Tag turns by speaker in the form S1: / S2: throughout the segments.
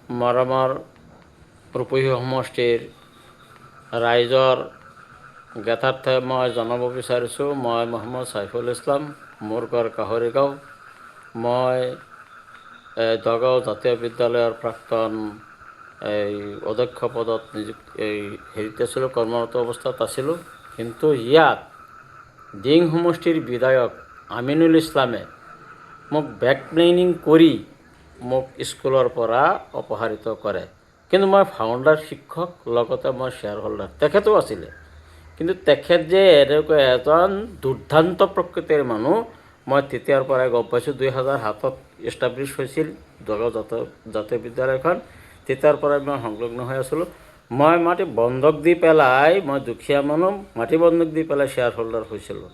S1: মৰমৰ ৰূপহী সমষ্টিৰ ৰাইজৰ জ্ঞাতাৰ্থে মই জনাব বিচাৰিছোঁ, মই মহম্মদ চাইফুল ইছলাম, মোৰ ঘৰ কাহৰিগাঁও। মই দগাঁও জাতীয় বিদ্যালয়ৰ প্ৰাক্তন অধ্যক্ষ পদত হেৰিত আছিলোঁ, কৰ্মৰত অৱস্থাত আছিলোঁ। কিন্তু ইয়াত দিং সমষ্টিৰ বিধায়ক আমিনুল ইছলামে মোক ব্লেকমেইলিং কৰি মোক স্কুলৰ পৰা অপসাৰিত কৰে। কিন্তু মই ফাউণ্ডাৰ শিক্ষক, লগতে মই শ্বেয়াৰ হোল্ডাৰ। তেখেতো আছিলে, কিন্তু তেখেত যে এনেকুৱা এজন দুৰ্দান্ত প্ৰকৃতিৰ মানুহ মই তেতিয়াৰ পৰাই গম পাইছোঁ। 2007 এষ্টাব্লিছ হৈছিল দগাঁও জাতীয় বিদ্যালয়খন, তেতিয়াৰ পৰাই মই সংলগ্ন হৈ আছিলোঁ। মই মাটি বন্ধক দি পেলাই, মই দুখীয়া মানুহ, মাটি বন্ধক দি পেলাই শ্বেয়াৰ হোল্ডাৰ হৈছিলোঁ।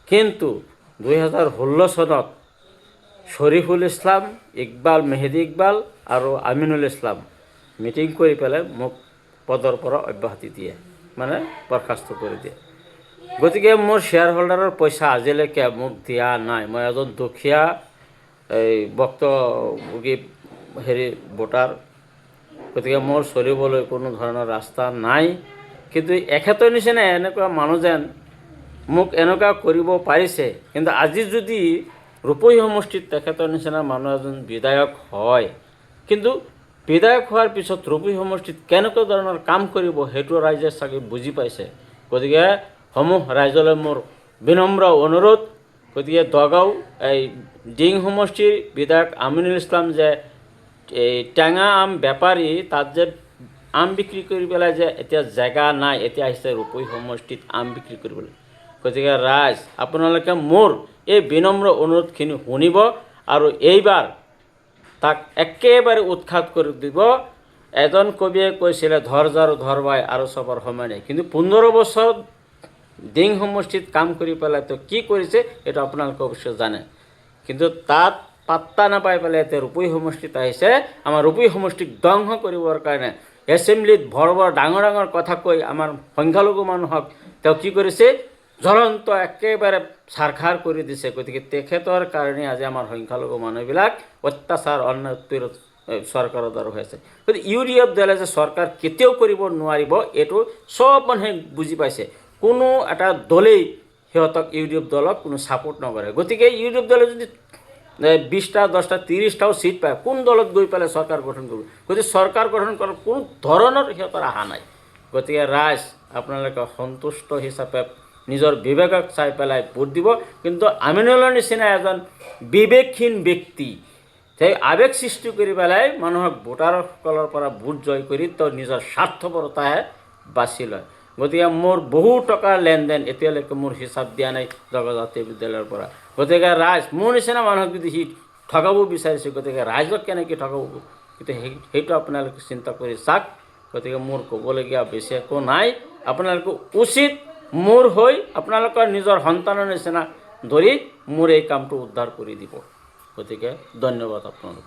S1: কিন্তু 2016 চনত শ্বৰিফুল ইছলাম, ইকবাল, মেহেদি ইকবাল আৰু আমিনুল ইছলাম মিটিং কৰি পেলাই মোক পদৰ পৰা অব্যাহতি দিয়ে, মানে বৰখাস্ত কৰি দিয়ে। গতিকে মোৰ শ্বেয়াৰ হোল্ডাৰৰ পইচা আজিলৈকে মোক দিয়া নাই। মই এজন দুখীয়া ভুক্তভোগী ভোটাৰ, গতিকে মোৰ চলিবলৈ কোনো ধৰণৰ ৰাস্তা নাই। কিন্তু এখেতৰ নিচিনা এনেকুৱা মানুহ যেন মোক এনেকুৱা কৰিব পাৰিছে। কিন্তু আজি যদি ৰূপহী সমষ্টিত তেখেতৰ নিচিনা মানুহ এজন বিধায়ক হয়, কিন্তু বিধায়ক হোৱাৰ পিছত ৰূপহী সমষ্টিত কেনেকুৱা ধৰণৰ কাম কৰিব সেইটো ৰাইজে চাগে বুজি পাইছে। গতিকে ৰাইজলৈ মোৰ বিনম্ৰ অনুৰোধ, গতিকে দগাঁও দিং সমষ্টিৰ বিধায়ক আমিনুল ইছলাম যে টেঙা আম বেপাৰী, তাত যে আম বিক্ৰী কৰি পেলাই যে এতিয়া জেগা নাই, এতিয়া আহিছে ৰূপহী সমষ্টিত আম বিক্ৰী কৰিবলৈ। গতিকে ৰাইজ, আপোনালোকে মোৰ এই বিনম্ৰ অনুৰোধখিনি শুনিব আৰু এইবাৰ তাক একেবাৰে উৎখাত কৰি দিব। এজন কবিয়ে কৈছিলে, ধৰ জাৰ ধৰ বাই আৰু চবৰ সমানে। কিন্তু 15 বছৰ দিং সমষ্টিত কাম কৰি পেলাই তো কি কৰিছে এইটো আপোনালোকে অৱশ্যে জানে। কিন্তু তাত পাত্তা নাপাই পেলাই এতিয়া ৰূপহী সমষ্টিত আহিছে আমাৰ ৰূপহী সমষ্টিক ধ্বংস কৰিবৰ কাৰণে। এছেম্বলিত বৰ ডাঙৰ ডাঙৰ কথা কৈ আমাৰ সংখ্যালঘু মানুহক তেওঁ কি কৰিছে, জ্বলন্ত একেবাৰে ছাৰখাৰ কৰি দিছে। গতিকে তেখেতৰ কাৰণে আজি আমাৰ সংখ্যালঘু মানুহবিলাক অত্যাচাৰ অন্যায় উৎপীড়ন চৰকাৰৰ দ্বাৰা হৈ আছে। গতিকে UDF দলে যে চৰকাৰ কেতিয়াও কৰিব নোৱাৰিব, এইটো চব মানুহে বুজি পাইছে। কোনো এটা দলেই সিহঁতক UDF দলক কোনো ছাপোৰ্ট নকৰে। গতিকে UDF দলে যদি 20টা 10টা 30টাও ছিট পায়, কোন দলত গৈ পেলাই চৰকাৰ গঠন কৰিব? গতিকে চৰকাৰ গঠন কৰাৰ কোনো ধৰণৰ সিহঁতৰ আশা নাই। গতিকে ৰাইজ, আপোনালোকে সন্তুষ্ট হিচাপে নিজৰ বিবেকক চাই পেলাই ভোট দিব। কিন্তু আমিনুলৰ নিচিনা এজন বিবেকহীন ব্যক্তি, সেই আৱেগ সৃষ্টি কৰি পেলাই মানুহক ভোটাৰসকলৰ পৰা ভোট জয় কৰি তেওঁ নিজৰ স্বাৰ্থপৰতাহে বাছি লয়। গতিকে মোৰ বহু টকাৰ লেনদেন এতিয়ালৈকে মোৰ হিচাপ দিয়া নাই দগাঁও জাতীয় বিদ্যালয়ৰ পৰা। গতিকে ৰাইজ, মোৰ নিচিনা মানুহক যদি সি ঠগাব বিচাৰিছে, গতিকে ৰাইজক কেনেকৈ ঠগাব, গতিকে সেইটো আপোনালোকে চিন্তা কৰি চাওক। গতিকে মোৰ ক'বলগীয়া বেছি একো নাই। আপোনালোকে উচিত মোৰ হৈ আপোনালোকৰ নিজৰ সন্তানৰ নিচিনা ধৰি মোৰ এই কামটো উদ্ধাৰ কৰি দিব। গতিকে ধন্যবাদ আপোনালোকক।